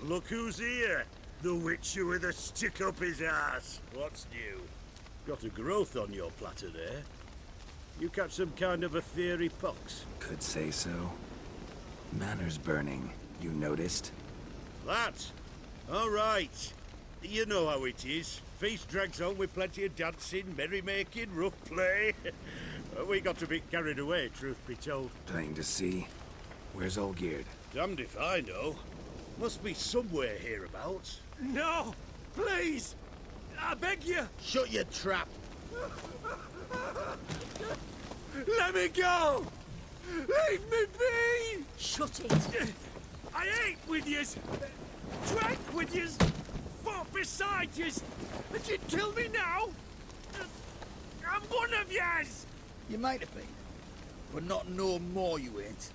look who's here. The witcher with a stick up his ass. What's new? Got a growth on your platter there. You catch some kind of a theory pox? Could say so. Manners burning, you noticed? That? All right. You know how it is. Feast drags on with plenty of dancing, merrymaking, rough play. We got a bit carried away, truth be told. Plain to see. Where's Olgierd? Damned if I know. Must be somewhere hereabouts. No! Please! I beg you! Shut your trap! Let me go! Leave me be! Shut it! I ate with yous! Drank with yous! Fought beside yous! And you'd kill me now? I'm one of yous! You might have been, but not no more you ain't.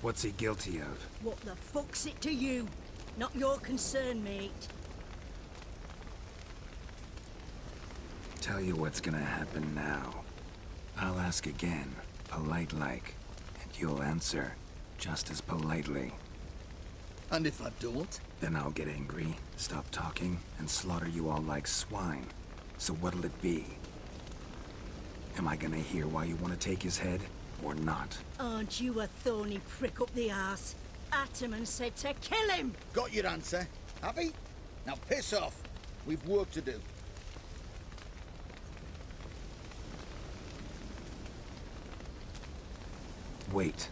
What's he guilty of? What the fuck's it to you? Not your concern, mate. Tell you what's gonna happen now. I'll ask again, polite-like, and you'll answer just as politely. And if I don't? Then I'll get angry, stop talking, and slaughter you all like swine. So what'll it be? Am I gonna hear why you want to take his head, or not? Aren't you a thorny prick up the arse? Ataman said to kill him! Got your answer. Happy? Now piss off. We've work to do. Wait.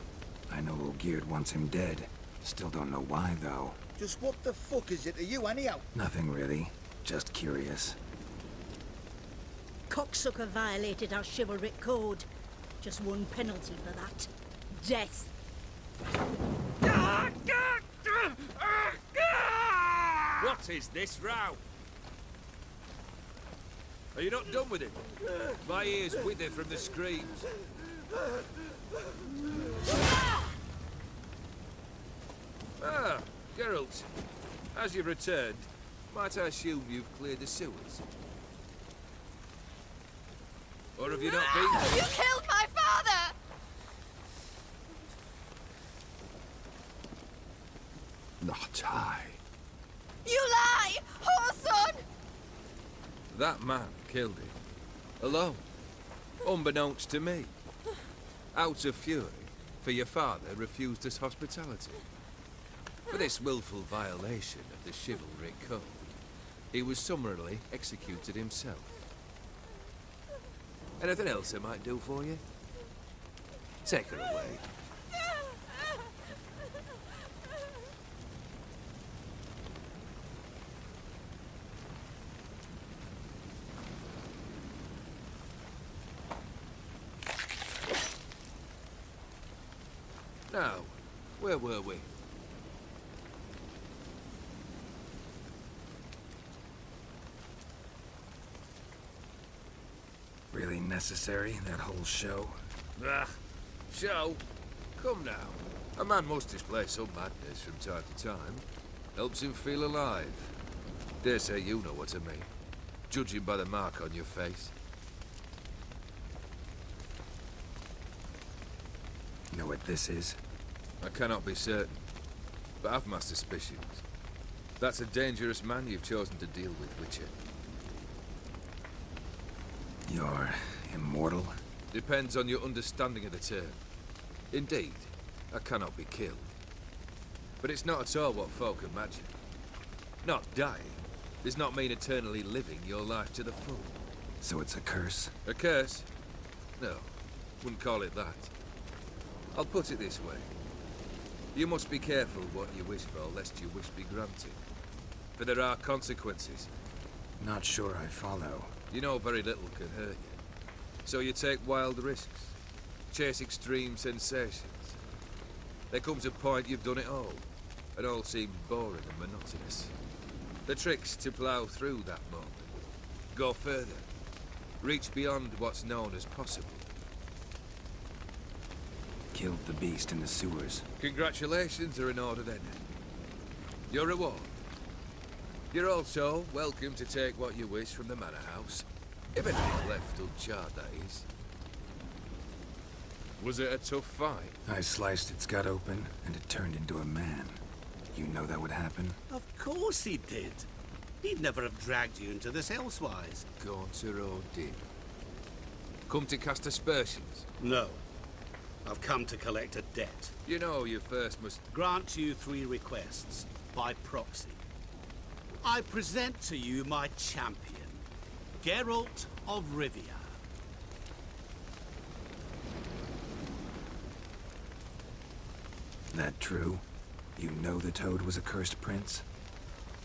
I know Olgierd wants him dead. Still don't know why, though. Just what the fuck is it to you, anyhow? Nothing really. Just curious. Cocksucker violated our chivalric code. Just one penalty for that. Death. What is this row? Are you not done with it? My ears wither from the screams. Ah, Geralt. As you've returned, might I assume you've cleared the sewers? Or have you not been? You killed my father! Not I. You lie! Whoreson! That man killed him. Alone. Unbeknownst to me. Out of fury, for your father refused us hospitality. For this willful violation of the chivalric code, he was summarily executed himself. Anything else I might do for you? Take her away. Now, where were we? Really necessary, that whole show? Ah, show? Come now. A man must display some madness from time to time. Helps him feel alive. Dare say you know what I mean. Judging by the mark on your face. Know what this is? I cannot be certain, but I've my suspicions. That's a dangerous man you've chosen to deal with, Witcher. You're immortal? Depends on your understanding of the term. Indeed, I cannot be killed. But it's not at all what folk imagine. Not dying does not mean eternally living your life to the full. So it's a curse? A curse? No, wouldn't call it that. I'll put it this way. You must be careful what you wish for, lest your wish be granted. For there are consequences. Not sure I follow. You know very little can hurt you. So you take wild risks. Chase extreme sensations. There comes a point you've done it all, and all seems boring and monotonous. The trick's to plough through that moment. Go further. Reach beyond what's known as possible. Killed the beast in the sewers. Congratulations are in order then. Your reward. You're also welcome to take what you wish from the manor house. If anything's left uncharred, that is. Was it a tough fight? I sliced its gut open, and it turned into a man. You know that would happen? Of course he did. He'd never have dragged you into this elsewise. Gaunter O'Dim. Come to cast aspersions. No. I've come to collect a debt. You know you first must... Grant you 3 requests, by proxy. I present to you my champion, Geralt of Rivia. That true? You know the Toad was a cursed prince?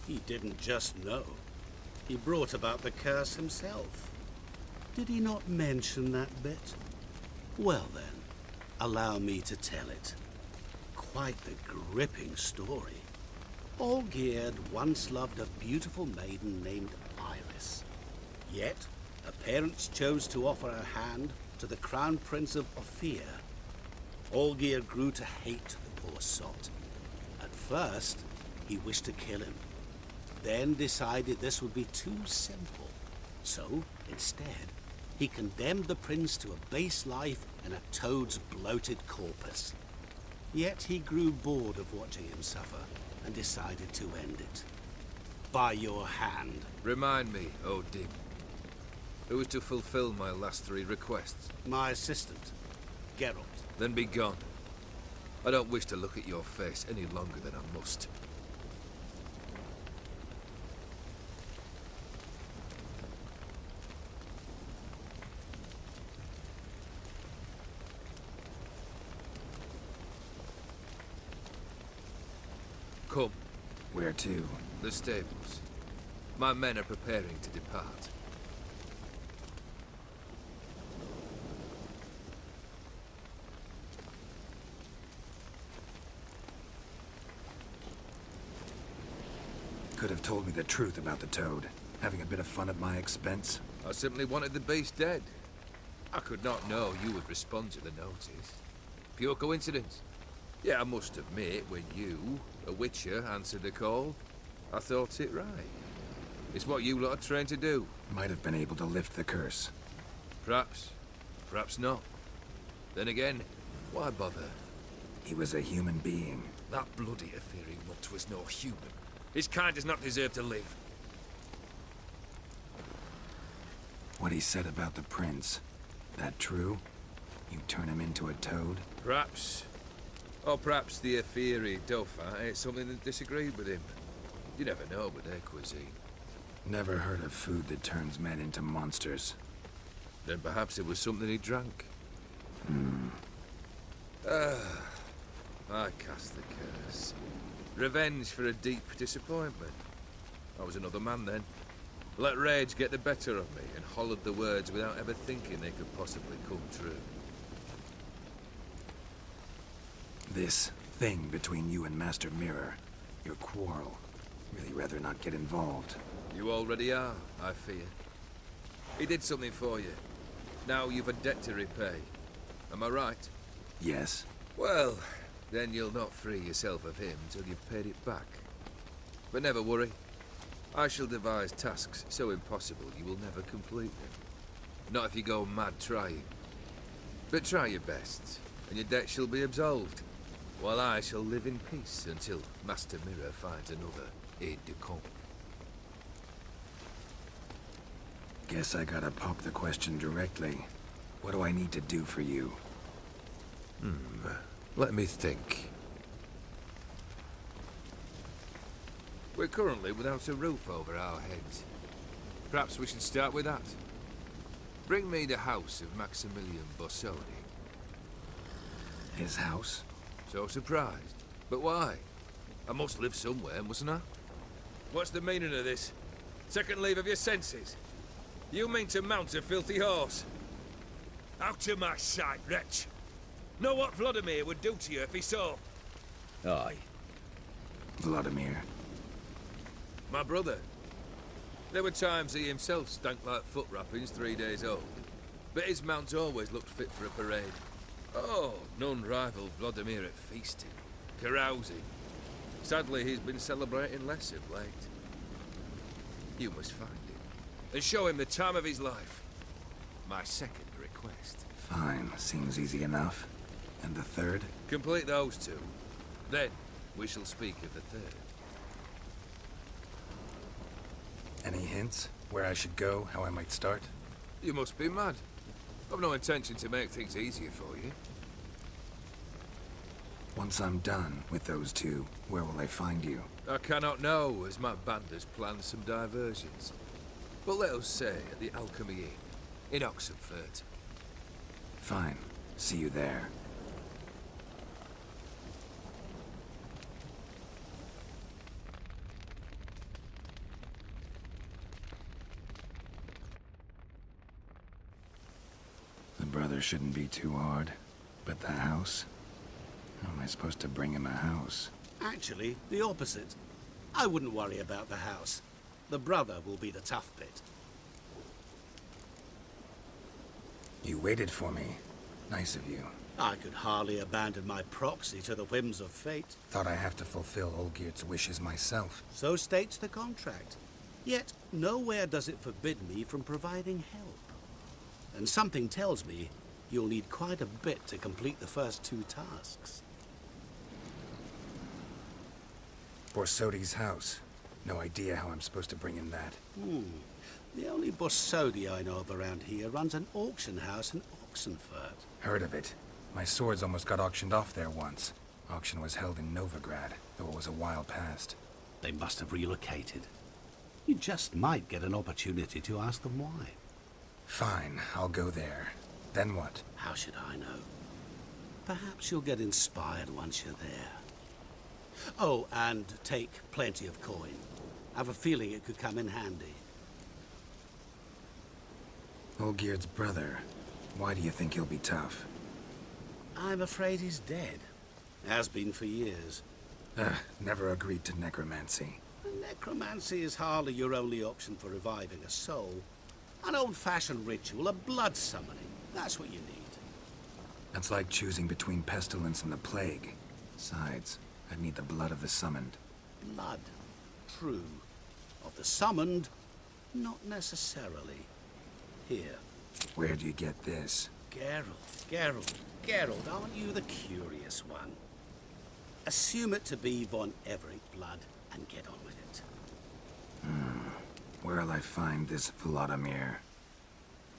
He didn't just know. He brought about the curse himself. Did he not mention that bit? Well then, allow me to tell it. Quite the gripping story. Olgierd once loved a beautiful maiden named Iris. Yet, her parents chose to offer her hand to the Crown Prince of Ophir. Olgierd grew to hate the poor sot. At first, he wished to kill him. Then decided this would be too simple. So, instead, he condemned the prince to a base life in a toad's bloated corpus. Yet he grew bored of watching him suffer and decided to end it. By your hand. Remind me, O'Dim. Who is to fulfill my last 3 requests? My assistant, Geralt. Then be gone. I don't wish to look at your face any longer than I must. Come. Where to? The stables. My men are preparing to depart. Could have told me the truth about the Toad. Having a bit of fun at my expense. I simply wanted the beast dead. I could not know you would respond to the notice. Pure coincidence. Yeah, I must admit, when you, a witcher, answered the call, I thought it right. It's what you lot are trained to do. Might have been able to lift the curse. Perhaps. Perhaps not. Then again, why bother? He was a human being. That bloody Ethereal mutt was no human. His kind does not deserve to live. What he said about the prince, that true? You turn him into a toad? Perhaps. Or perhaps the Ethereal Dauphin ate something that disagreed with him. You never know with their cuisine. Never heard of food that turns men into monsters. Then perhaps it was something he drank. I cast the curse. Revenge for a deep disappointment. I was another man then. Let rage get the better of me and hollered the words without ever thinking they could possibly come true. This thing between you and Master Mirror, your quarrel, really rather not get involved. You already are, I fear. He did something for you. Now you've a debt to repay. Am I right? Yes. Well, then you'll not free yourself of him till you've paid it back. But never worry. I shall devise tasks so impossible you will never complete them. Not if you go mad trying. But try your best, and your debt shall be absolved, while I shall live in peace until Master Mirror finds another aide-de-camp. Guess I gotta pop the question directly. What do I need to do for you? Let me think. We're currently without a roof over our heads. Perhaps we should start with that. Bring me the house of Maximilian Bossoni. His house? So surprised. But why? I must live somewhere, mustn't I? What's the meaning of this? Second leave of your senses? You mean to mount a filthy horse? Out of my sight, wretch! Know what Vladimir would do to you if he saw? Aye. Vladimir. My brother. There were times he himself stank like foot wrappings 3 days old. But his mount always looked fit for a parade. Oh, none rivaled Vladimir at feasting, carousing. Sadly, he's been celebrating less of late. You must find him, and show him the time of his life. My second request. Fine, seems easy enough. And the third? Complete those 2. Then, we shall speak of the third. Any hints? Where I should go? How I might start? You must be mad. I've no intention to make things easier for you. Once I'm done with those two, where will I find you? I cannot know, as my band has planned some diversions. But let us say at the Alchemy Inn, in Oxenfurt. Fine. See you there. The brother shouldn't be too hard. But the house? How am I supposed to bring him a house? Actually, the opposite. I wouldn't worry about the house. The brother will be the tough bit. You waited for me. Nice of you. I could hardly abandon my proxy to the whims of fate. Thought I have to fulfill Olgierd's wishes myself. So states the contract. Yet, nowhere does it forbid me from providing help. And something tells me you'll need quite a bit to complete the first two tasks. Borsodi's house. No idea how I'm supposed to bring him that. The only Borsodi I know of around here runs an auction house in Oxenfurt. Heard of it. My swords almost got auctioned off there once. Auction was held in Novigrad, though it was a while past. They must have relocated. You just might get an opportunity to ask them why. Fine, I'll go there. Then what? How should I know? Perhaps you'll get inspired once you're there. Oh, and take plenty of coin. I have a feeling it could come in handy. Olgierd's brother. Why do you think he'll be tough? I'm afraid he's dead. Has been for years. Never agreed to necromancy. Necromancy is hardly your only option for reviving a soul. An old-fashioned ritual, a blood summoning. That's what you need. That's like choosing between pestilence and the plague. Besides, I'd need the blood of the summoned. Blood. True. Of the summoned, not necessarily. Here. Where do you get this? Geralt, aren't you the curious one? Assume it to be von Everett blood and get on with it. Where'll I find this Vladimir?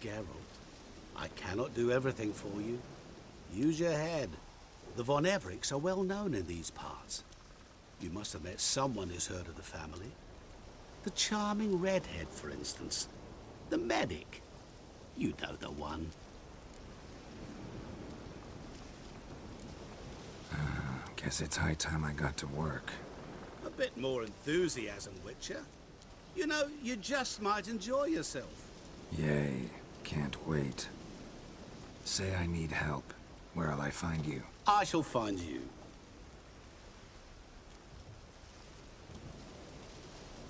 Geralt, I cannot do everything for you. Use your head. The von Evericks are well known in these parts. You must have met someone who's heard of the family. The charming redhead, for instance. The medic. You know the one. Guess it's high time I got to work. A bit more enthusiasm, Witcher. You know, you just might enjoy yourself. Yay. Can't wait. Say I need help. Where'll I find you? I shall find you.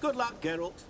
Good luck, Geralt.